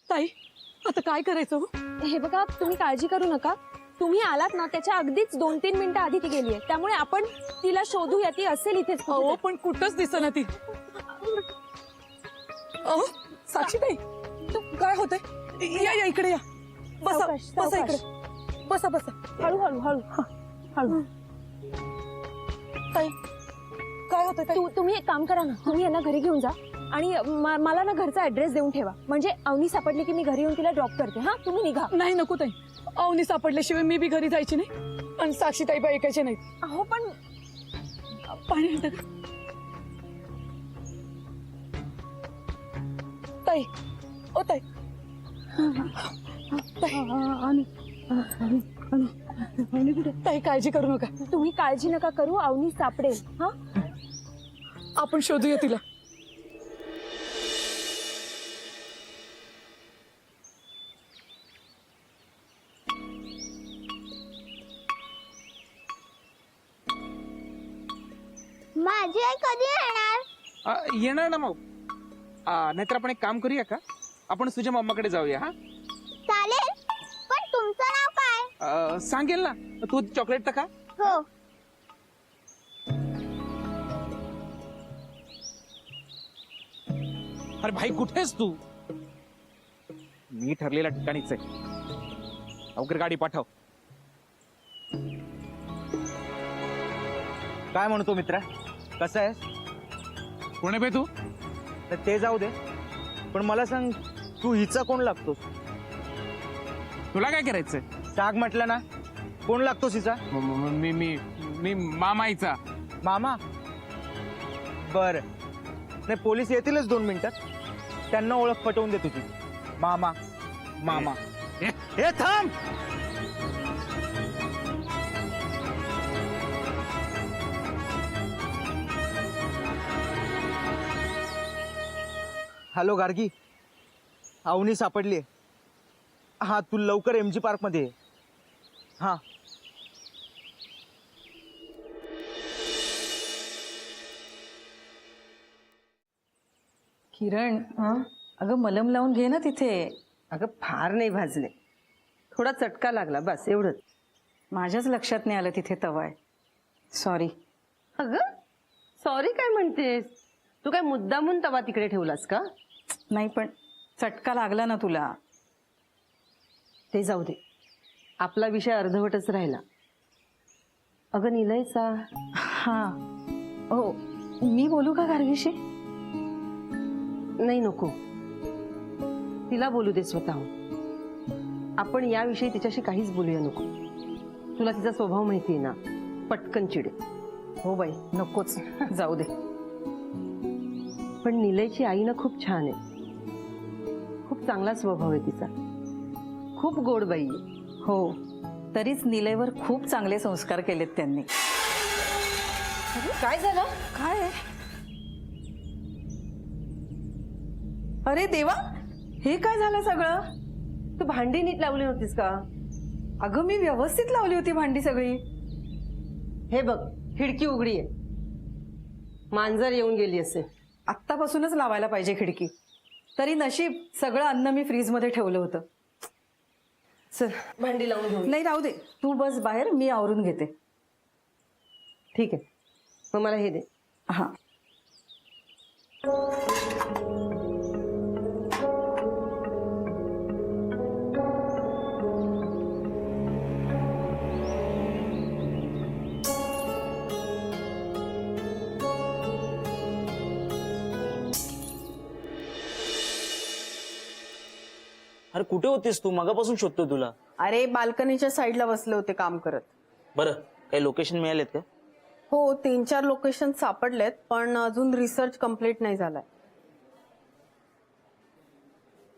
ताई आता काय करायचं हो? हे बघा, तुम्ही काळजी करू नका. तुम्ही आलात ना त्याच्या अगदीच 2-3 मिनिटं आधी ती गेली आहे, त्यामुळे आपण तिला शोधूया. ती असेल इथेच. अहो पण कुठंच दिसेना ती. अहो साक्षीताई काय होतंय? या इकडे या. बसा सावकाश, बसा सावकाश. इकडे. बसा. हळू हळू. ताई काय होतंय ताई? तुम्ही एक काम करा ना, तुम्ही यांना घरी घेऊन जा आणि मला ना घरचा ऍड्रेस देऊन ठेवा. म्हणजे अवनी सापडली की मी घरी येऊन तिला ड्रॉप करते. हा, तुम्ही निघा. नाही नको ताई, अवनी सापडल्याशिवाय मी बी घरी जायची नाही आणि साक्षीताई बा ऐकायचे नाहीत. अहो पण पाणी आणतं का? ताई ओ ताई ताई काळजी करू नका. तुम्ही काळजी नका करू, अवनी सापडेल. हा, आपण शोधूया तिला. माझी आई कधी येणार? येणार ना मग. नाहीतर आपण एक काम करूया का, आपण तुझ्या मम्माकडे जाऊया. हा चालेल, पण तुमचं नाव काय? सांगेल ना. तू चॉकलेट तर खा. हो. अरे भाई कुठेस तू? मी ठरलेल्या ठिकाणीच आहे. लवकर गाडी पाठव. काय म्हणतो मित्रा, कसं आहे? कोण आहे बे तू? तर ते जाऊ दे, पण मला सांग, तू हिचा कोण लागतोस? तुला काय करायचंय? साग म्हटलं ना, कोण लागतोस हिचा? मी मी मी मामाईचा. मामा? बर, नाही पोलीस येतीलच 2 मिनिटात. त्यांना ओळख पटवून दे तुझी. मामा मामा. हे थांब. हॅलो गार्गी, अवनी सापडली. हा, तू लवकर MG पार्क मध्ये ये. हा. किरण, अगं मलम लावून घे ना तिथे. अगं फार नाही भाजले, थोडा चटका लागला, बस एवढंच. माझ्याच लक्षात नाही आलं तिथे तवा आहे. सॉरी. अगं सॉरी काय म्हणतेस? तू काय मुद्दामून तवा तिकडे ठेवलास का? नाही, पण चटका लागला ना तुला. ते जाऊ दे, आपला विषय अर्धवटच राहिला. अगं निलयचा. हा, हो, मी बोलू का गार्गीशी? नाही नको, तिला बोलू दे स्वतःहून. आपण याविषयी तिच्याशी काहीच बोलूया नको. तुला तिचा स्वभाव माहिती आहे ना, पटकन चिडे. हो बाई, नकोच, जाऊ दे. पण निलयची आई ना खूप छान आहे, खूप चांगला स्वभाव आहे तिचा, खूप गोड बाई आहे. हो, तरीच निलयवर खूप चांगले संस्कार केलेत त्यांनी. काय झालं? काय? अरे देवा, हे काय झालं सगळं? तू भांडी नीट लावली नव्हतीस का? अगं मी व्यवस्थित लावली होती भांडी सगळी. हे बघ, खिडकी उघडी आहे, मांजर येऊन गेली असेल. आत्तापासूनच लावायला पाहिजे खिडकी. तरी नशीब सगळं अन्न मी फ्रीज मध्ये ठेवलं होतं. चल भांडी लावून घेऊ. नाही, राहू दे, तू बस बाहेर, मी आवरून घेते. ठीक आहे, मग मला हे दे. हा. अरे कुठे होतीस तू? मगापासून शोधतोय तुला. अरे बाल्कनीच्या साईडला बसले होते काम करत. बरं, काही लोकेशन मिळालेत का? हो, 3-4 लोकेशन सापडलेत, पण अजून रिसर्च कम्प्लीट नाही झालाय.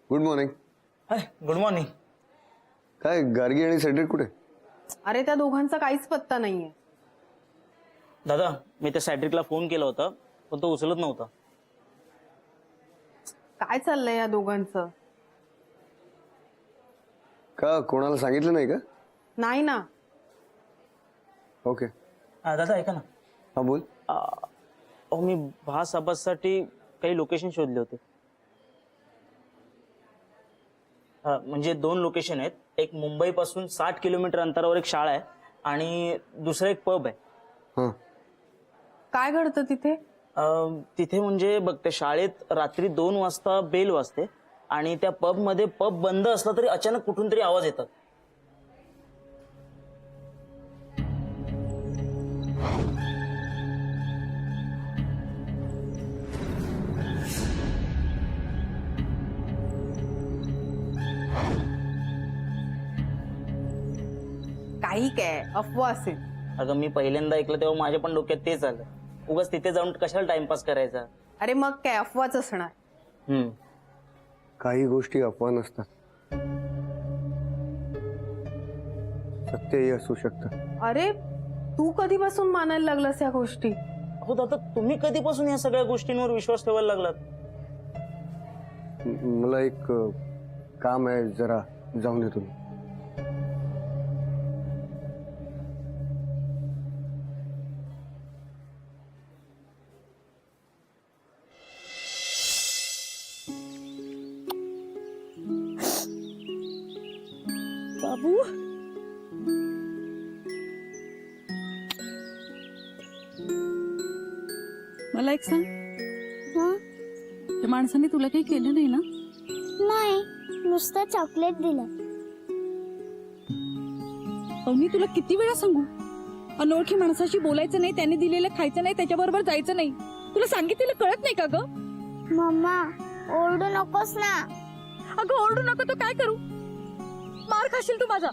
Good morning. Good morning. काय गार्गी आणि सेड्रिक कुठे? अरे त्या दोघांचा काहीच पत्ता नाहीये. दादा, मी त्या सॅड्रिकला फोन केला होता, पण तो उचलत नव्हता. काय चाललंय या दोघांचं? का कोणाला सांगितलं नाही का? नाही ना. ओके. दादा ऐका ना. हा बोल. मी भास आबासाठी काही लोकेशन शोधले होते. म्हणजे 2 लोकेशन आहेत. एक मुंबईपासून 60 किलोमीटर अंतरावर एक शाळा आहे आणि दुसरं एक पब आहे. हां काय घडतं तिथे? तिथे म्हणजे बघ, त्या शाळेत रात्री 2 वाजता बेल वाजते आणि त्या पबमध्ये पब बंद असला तरी अचानक कुठून तरी आवाज येतात. काही काय अफवा असेल. अगं मी पहिल्यांदा ऐकलं तेव्हा माझ्या पण डोक्यात तेच आलं. उगाच तिथे जाऊन कशाला टाइमपास करायचा. अरे मग काय अफवाच असणार. काही गोष्टी अफवा नसतात, सत्यही असू शकतं. अरे तू कधीपासून मानायला लागलास या गोष्टी? हो दादा, तुम्ही कधीपासून या सगळ्या गोष्टींवर विश्वास ठेवायला लागलात? मला एक काम आहे, जरा जाऊन येतो मी. बाबू, मला एक सांग, हं? त्या माणसाने तुला काही केलं नाही ना? नाही, नुसतं चॉकलेट दिलं. मी तुला किती वेळा सांगू, अनोळखी माणसाशी बोलायचं नाही, त्याने दिलेलं खायचं नाही, त्याच्याबरोबर जायचं नाही. तुला सांगितलेलं कळत नाही का ग? मम्मा ओरडू नकोस ना. अगं ओरडू नको तर काय करू? मार खाशील तू माझा.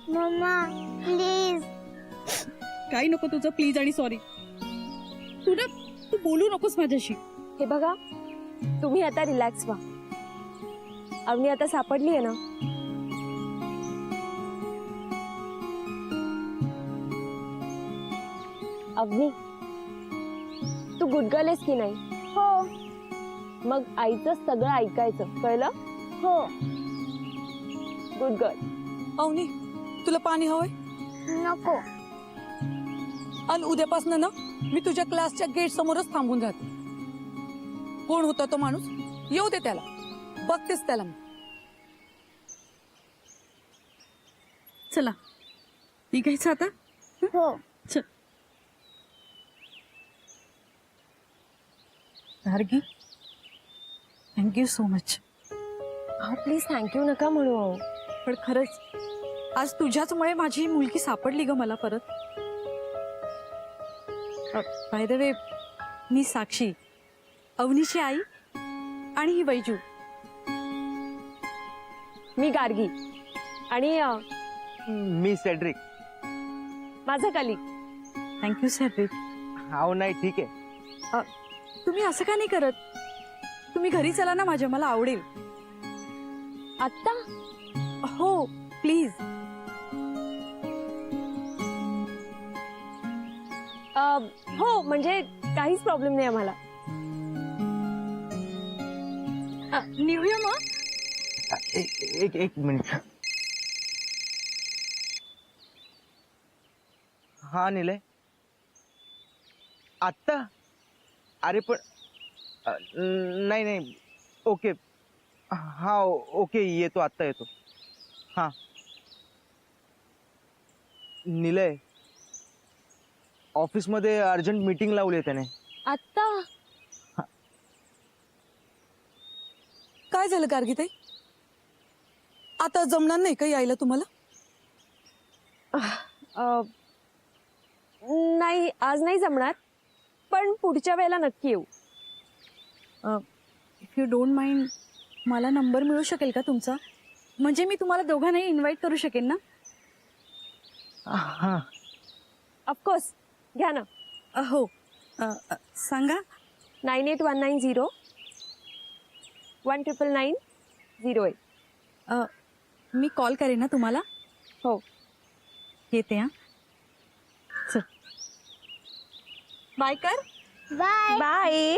मम्मा प्लीज. काही नको तुझं प्लीज आणि सॉरी. तू बोलू नकोस माझ्याशी. हे बघा, तुम्ही आता रिलॅक्स व्हा. अवनी आता सापडली आहे ना. अवनी, तू गुड गर्ल आहेस की नाही? हो मग आईचं सगळं ऐकायचं, कळलं? हो. Good girl. अवनी, तुला पाणी हवंय? नको. आणि उद्यापासून ना मी तुझ्या क्लासच्या गेट समोरच थांबून राहते. कोण होता तो माणूस? येऊ दे त्याला, बघतेस त्याला मी. चला निघायचं आता. हो. चल. Gargi, thank you so much. Please thank you नका म्हणू. पण खरंच आज तुझ्याचमुळे माझी मुलगी सापडली ग मला परत. बाय द वे, मी साक्षी, अवनीची आई, आणि ही वैजू. मी गार्गी आणि मी सेड्रिक. माझा कलिक. Thank you sir. हाव नाही, ठीक आहे. तुम्ही असं का नाही करत? तुम्ही घरी चला ना माझ्या, मला आवडेल. आत्ता? हो प्लीज. हो म्हणजे काहीच प्रॉब्लेम नाही आम्हाला. निघूया मग. एक मिनिट. हा निलय, आत्ता? अरे पण नाही, ओके. हा ओके, येतो, आत्ता येतो. हा निलय, ऑफिसमध्ये अर्जंट मीटिंग लावली आहे त्याने. आत्ता? काय झालं गार्गीताई? आता जमणार नाही का यायला तुम्हाला? नाही, आज नाही जमणार, पण पुढच्या वेळेला नक्की येऊ. इफ यू डोंट माइंड, मला नंबर मिळू शकेल का तुमचा? म्हणजे मी तुम्हाला दोघांनाही इन्व्हाइट करू शकेन ना? हा ऑफकोर्स, घ्या ना. हो. सांगा. 9819019908. मी कॉल करेन ना तुम्हाला. हो. येते. हा, चल. बाय कर. बाय. बाय.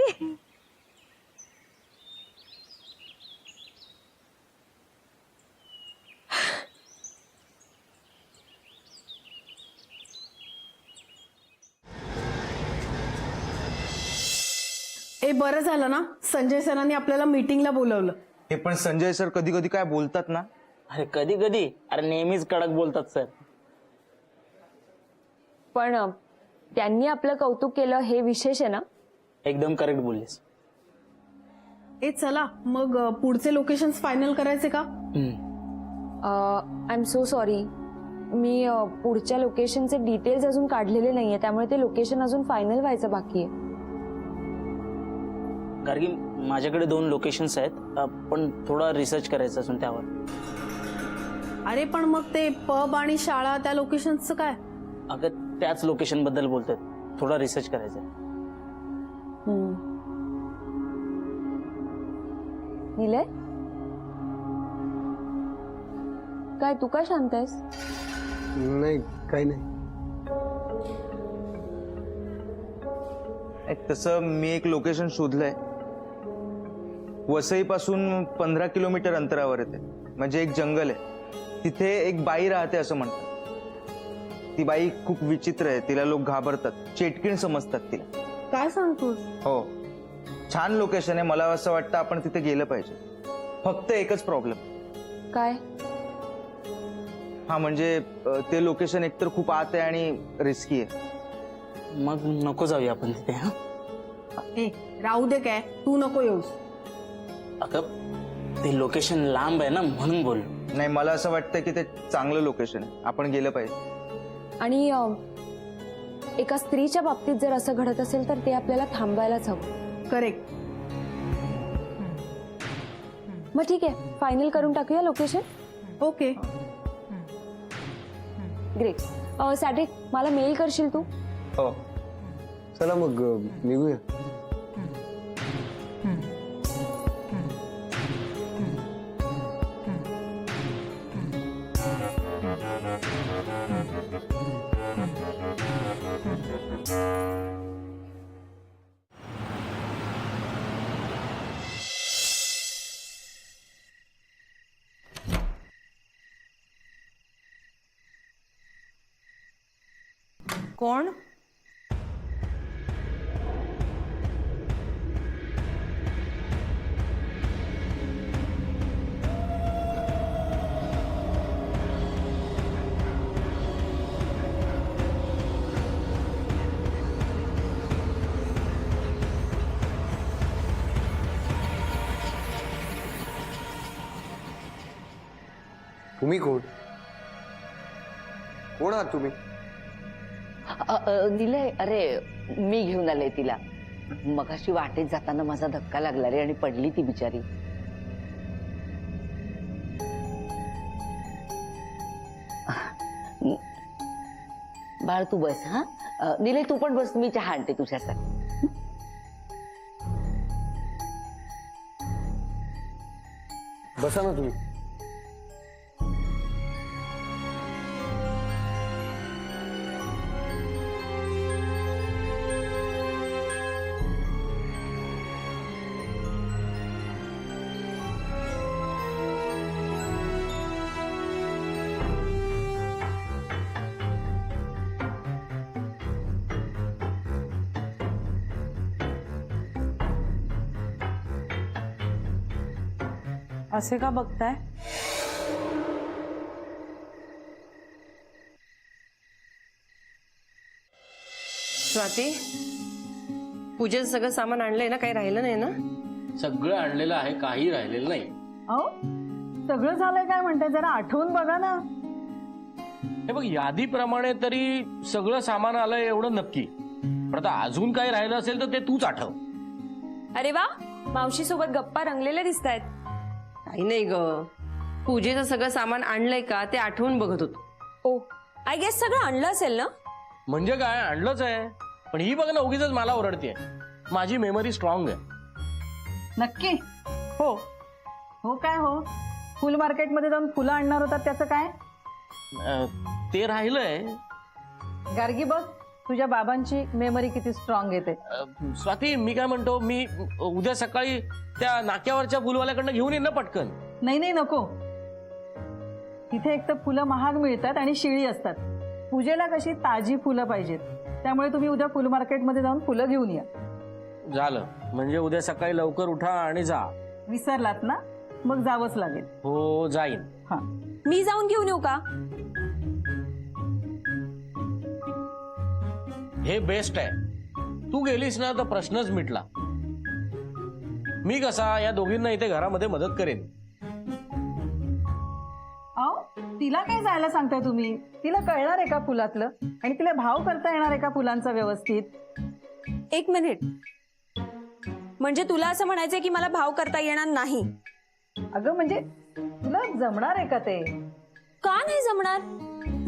बरं झालं ना, संजय सरांनी आपल्याला मीटिंगला बोलवलं. हे पण संजय सर कधी कधी काय बोलतात ना. अरे कधी कधी, अरे नेहमीच कडक बोलतात सर. पण त्यांनी आपलं कौतुक केलं हे विशेष आहे ना. एकदम करेक्ट बोललीस. ए चला मग पुढचे लोकेशन्स फायनल करायचे का? आय एम सो सॉरी, मी पुढच्या लोकेशनचे डिटेल्स अजून काढलेले नाहीये, त्यामुळे ते लोकेशन अजून फायनल व्हायचं बाकी आहे. गार्गी, माझ्याकडे 2 लोकेशन्स आहेत, पण थोडा रिसर्च करायचा असून त्यावर. अरे पण मग ते पब आणि शाळा त्या लोकेशन्सचं काय? अगं त्याच लोकेशन बद्दल बोलतोय, थोडा रिसर्च करायचा. निलय, काय तू काय शांत आहेस? नाही काही नाही. तसं मी एक लोकेशन शोधलंय. वसईपासून 15 किलोमीटर अंतरावर येते. म्हणजे एक जंगल आहे, तिथे एक बाई राहते असं म्हणतात. ती बाई खूप विचित्र आहे, तिला लोक घाबरतात, चेटकीण समजतात तिला. काय सांगतोस? हो, छान लोकेशन आहे. मला असं वाटतं आपण तिथे गेलं पाहिजे. फक्त एकच प्रॉब्लेम. काय? हा म्हणजे ते लोकेशन एकतर खूप आत आहे आणि रिस्की आहे. मग नको जाऊया आपण तिथे. हा, ए राहू दे, काय तू नको येऊस. अगं ते लोकेशन लांब आहे ना, म्हणून बोललो. नाही, मला असं वाटतं की ते चांगलं लोकेशन आहे, आपण गेलं पाहिजे. आणि एका स्त्रीच्या बाबतीत जर असं घडत असेल तर ते आपल्याला थांबवायलाच हवं. करेक्ट. मग ठीक आहे, फायनल करून टाकूया लोकेशन. ओके. ग्रेट. सॅड्रिक, मला मेल करशील तू? हो. चला मग निघूया. कोण? तुम्ही कोण? कोण आहात तुम्ही? दिलंय. अरे मी घेऊन आले तिला. मगाशी वाटेत जाताना माझा धक्का लागला रे आणि पडली ती बिचारी. बाळ तू बस. हा निलय तू पण बस, मी चहा आणते तुझ्यासाठी. बसा ना तुम्ही. असे का बघताय? स्वाती, पूजेचं सगळं सामान आणलंय ना? काही राहिलं नाही ना? सगळं आणलेलं आहे, काही राहिलेलं नाही. अहो, सगळं झालंय काय म्हणताय? जरा आठवून बघा ना. हे बघ, यादीप्रमाणे तरी सगळं सामान आलंय एवढं नक्की. पण आता अजून काही राहिलं असेल तर ते तूच आठव. अरे वा, मावशी सोबत गप्पा रंगलेल्या दिसतायत. काही नाही ग, पूजेचं सगळं सामान आणलंय का ते आठवून बघत होतो. ओ, आय गेस सगळं आणलं असेल ना? म्हणजे काय, आणलंच आहे. पण ही बघ ना, उगीच मला ओरडते. माझी मेमरी स्ट्रॉंग आहे. नक्की? हो हो. काय हो, फुल मार्केटमध्ये जाऊन फुलं आणणार होतात, त्याचं काय? ते राहिलंय. गार्गी बघ, तुझ्या बाबांची मेमरी किती स्ट्रॉंग येते. स्वाती, मी काय म्हणतो, मी उद्या सकाळी त्या नाक्यावरच्या फुलवाल्याकडनं घेऊन येईन ना पटकन. नाही नाही नको. तिथे एक तर फुलं महाग मिळतात आणि शिळी असतात. पूजेला कशी ताजी फुलं पाहिजेत. त्यामुळे तुम्ही उद्या फुल मार्केटमध्ये जाऊन फुलं घेऊन या. झालं म्हणजे उद्या सकाळी लवकर उठा आणि जा. विसरलात ना? मग जावंच लागेल. हो जाईन. हा, मी जाऊन घेऊन येऊ का? हे बेस्ट आहे. तू गेलीस ना तर प्रश्नच मिटला. मी कसा या दोघींना इथे घरामध्ये मदत करेन. अहो तिला काय जायला सांगताय तुम्ही? तिला कळणार आहे का फुलातलं? आणि तिला भाव करता येणार आहे का फुलांचा व्यवस्थित? एक मिनिट, म्हणजे तुला असं म्हणायचंय की मला भाव करता येणार नाही? अगं म्हणजे तुला जमणार आहे का ते? का नाही जमणार?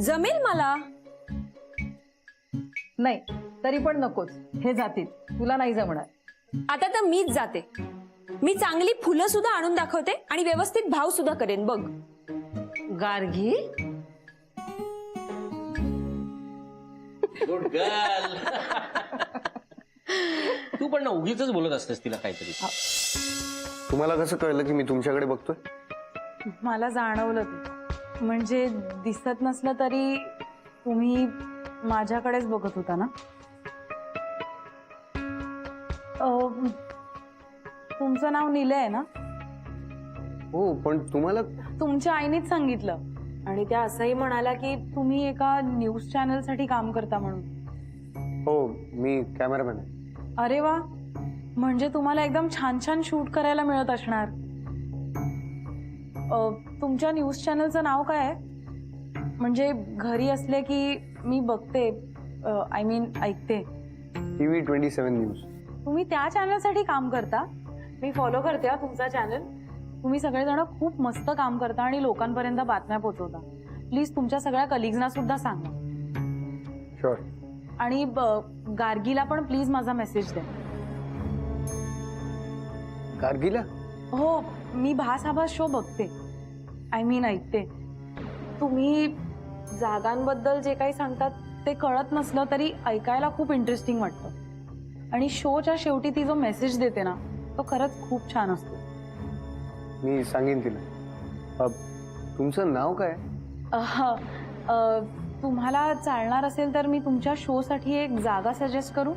जमेल मला. नाही तरी पण नकोच, हे जातील, तुला नाही जमणार. आता तर मीच जाते. मी चांगली फुलं सुद्धा आणून दाखवते आणि व्यवस्थित भाव सुद्धा करेन बघ. Gargi, good girl. तू पण ना उगीच बोलत असतेस तिला काहीतरी. तुम्हाला कसं कळलं की मी तुमच्याकडे बघतोय? मला जाणवलं ते. म्हणजे दिसत नसलं तरी तुम्ही माझ्याकडेच बघत होता ना. तुमचं नाव निलय आहे ना? हो, पण तुम्हाला तुमच्या आईनेच सांगितलं आणि त्या असंही म्हणाल्या की तुम्ही एका न्यूज चॅनल साठी काम करता म्हणून. हो, मी कॅमेरामॅन आहे. अरे वा, म्हणजे तुम्हाला एकदम छान छान शूट करायला मिळत असणार. तुमच्या न्यूज चॅनलचं नाव काय आहे? म्हणजे घरी असले की मी बघते, आय मीन ऐकते. TV 27 news. तुम्ही त्या चॅनलसाठी काम करता? मी फॉलो करते तुमचा चॅनल. तुम्ही सगळेजण खूप मस्त काम करता आणि लोकांपर्यंत बातम्या पोहोचवता. प्लीज तुमच्या सगळ्या कलिग्सना सुद्धा सांगा. शुअर. आणि गार्गीला पण प्लीज माझा मेसेज द्या. गार्गीला? हो, मी भासाभास शो बघते, आय मीन ऐकते. तुम्ही जागांबद्दल जे काही सांगतात ते कळत नसलं तरी ऐकायला खूप इंटरेस्टिंग वाटतं. आणि शोच्या शेवटी ती जो मेसेज देते ना, तो खरंच खूप छान असतो. मी सांगेन तिला. तुमचं नाव काय? तुम्हाला चालणार असेल तर मी तुमच्या शो साठी एक जागा सजेस्ट करू?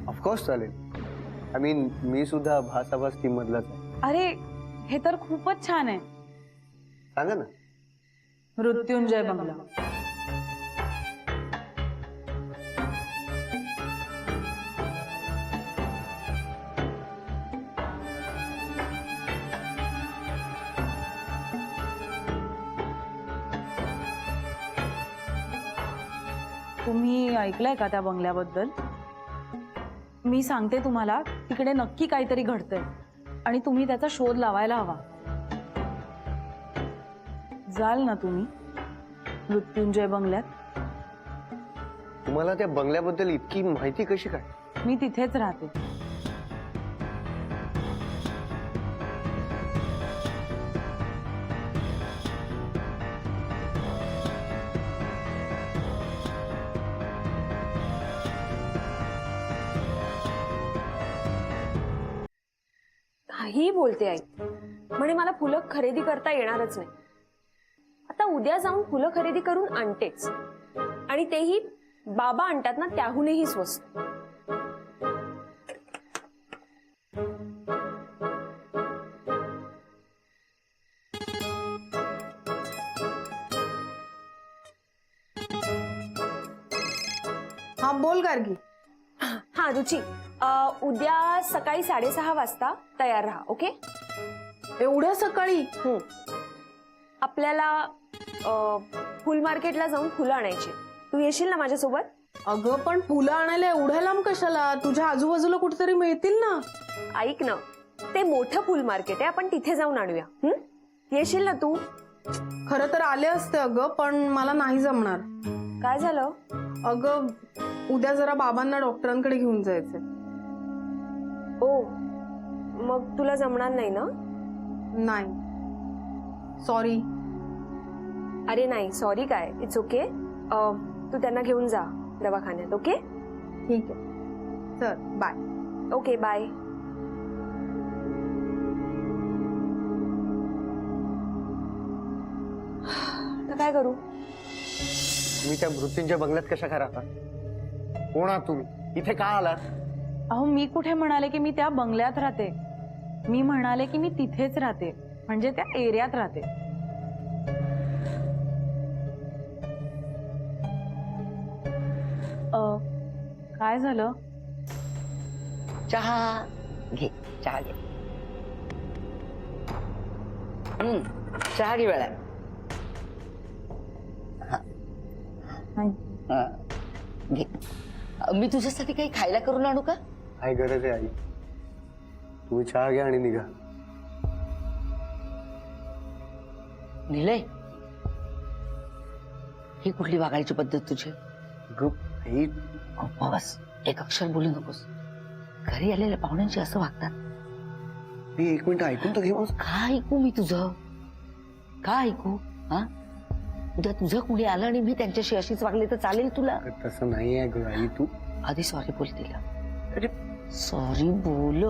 ऑफकोर्स चालेल. आय मीन मी सुद्धा भासाभास टीम मधलाच आहे. अरे हे तर खूपच छान आहे. सांगा ना. मृत्युंजय बंगला. तुम्ही ऐकलंय का त्या बंगल्याबद्दल? मी सांगते तुम्हाला, तिकडे नक्की काहीतरी घडतंय आणि तुम्ही त्याचा शोध लावायला हवा. जाल ना तुम्ही मृत्युंजय बंगल्यात? तुम्हाला त्या बंगल्याबद्दल इतकी माहिती कशी काय? मी तिथेच राहते. काही बोलते आई. म्हणे मला फुलं खरेदी करता येणारच नाही. आता उद्या जाऊन फुलं खरेदी करून आणतेच, आणि तेही बाबा आणतात ना त्याहूनही स्वस्त. हा बोल गार्गी. हा रुची, उद्या सकाळी 6:30 वाजता तयार राहा. ओके? एवढ्या सकाळी? आपल्याला फुल मार्केटला जाऊन फुलं आणायची. तू येशील ना माझ्यासोबत? अगं पण फुलं आणायला एवढ्या लांब कशाला? तुझ्या आजूबाजूला कुठेतरी मिळतील ना. ऐक ना, ते मोठं फुल मार्केट आहे, आपण तिथे जाऊन आणूया. येशील ना तू? खरं तर आले असते अगं, पण मला नाही जमणार. काय झालं? अगं उद्या जरा बाबांना डॉक्टरांकडे घेऊन जायचंय. ओ, मग तुला जमणार नाही ना? नाही, सॉरी. अरे नाही, सॉरी काय, इट्स ओके. तू त्यांना घेऊन जा दवाखान्यात. ओके? ठीक आहे, चल बाय. Okay bye. तर काय करू? तुम्ही त्या मृत्यूंच्या बंगल्यात कशा काय राहता? कोण आहात तुम्ही? इथे का आलात? अहो मी कुठे म्हणाले की मी त्या बंगल्यात राहते. मी म्हणाले की मी तिथेच राहते, म्हणजे त्या एरियात राहते. काय झालं? चहा घे, चहा घे. चहा घे वेळा. घे. मी तुझ्यासाठी काही खायला करून आणू का? काय गरज आहे आई? तुम्ही चहा घ्या आणि निघा. निलय, ही कुठली वागायची पद्धत तुझी? आई गप्पा बस, एक अक्षर बोलू नकोस. घरी आलेल्या पाहुण्यांशी असं वागतात. मी एक मिनिट ऐकून तर घे. का ऐकू मी तुझं? का ऐकू? हा, उद्या तुझं कुणी आलं आणि मी त्यांच्याशी अशीच वागले तर चालेल तुला? तसं नाही आहे ग आई. तू आधी सॉरी बोल तिला. सॉरी बोल.